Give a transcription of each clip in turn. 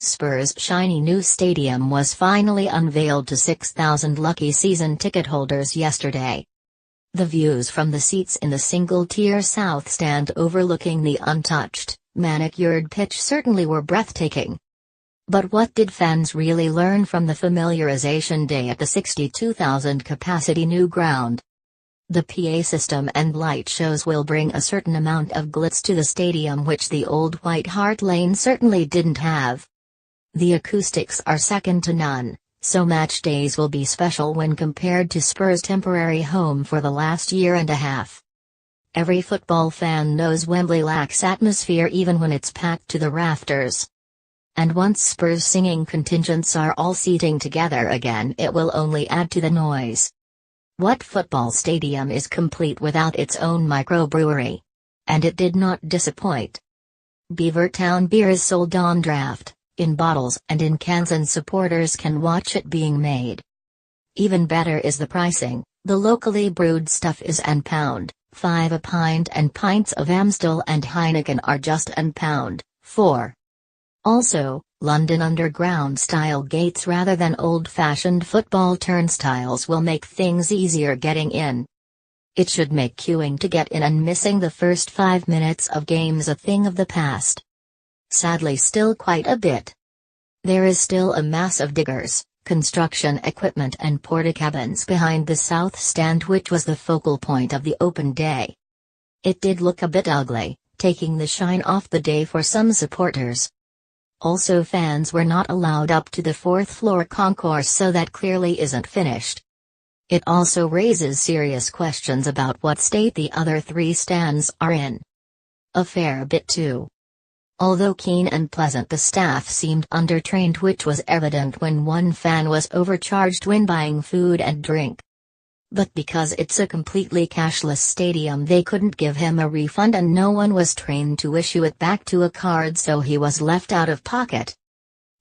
Spurs' shiny new stadium was finally unveiled to 6,000 lucky season ticket holders yesterday. The views from the seats in the single-tier south stand overlooking the untouched, manicured pitch certainly were breathtaking. But what did fans really learn from the familiarisation day at the 62,000-capacity new ground? The PA system and light shows will bring a certain amount of glitz to the stadium which the old White Hart Lane certainly didn't have. The acoustics are second to none, so match days will be special when compared to Spurs' temporary home for the last year and a half. Every football fan knows Wembley lacks atmosphere even when it's packed to the rafters. And once Spurs' singing contingents are all seating together again, it will only add to the noise. What football stadium is complete without its own microbrewery? And it did not disappoint. Beavertown beer is sold on draft, in bottles and in cans, and supporters can watch it being made. Even better is the pricing. The locally brewed stuff is £1, 5 a pint, and pints of Amstel and Heineken are just £1, 4. Also, London Underground-style gates rather than old-fashioned football turnstiles will make things easier getting in. It should make queuing to get in and missing the first 5 minutes of games a thing of the past. Sadly, still quite a bit. There is still a mass of diggers, construction equipment and porta-cabins behind the south stand, which was the focal point of the open day. It did look a bit ugly, taking the shine off the day for some supporters. Also, fans were not allowed up to the fourth-floor concourse, so that clearly isn't finished. It also raises serious questions about what state the other 3 stands are in. A fair bit too. Although keen and pleasant, the staff seemed undertrained, which was evident when one fan was overcharged when buying food and drink. But because it's a completely cashless stadium, they couldn't give him a refund, and no one was trained to issue it back to a card, so he was left out of pocket.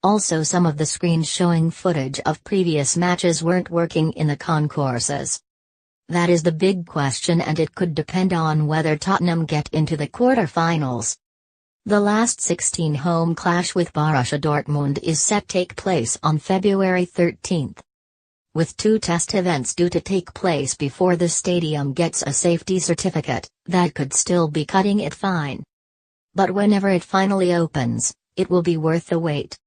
Also, some of the screens showing footage of previous matches weren't working in the concourses. That is the big question, and it could depend on whether Tottenham get into the quarter-finals. The last 16 home clash with Borussia Dortmund is set to take place on February 13th. With 2 test events due to take place before the stadium gets a safety certificate, that could still be cutting it fine. But whenever it finally opens, it will be worth the wait.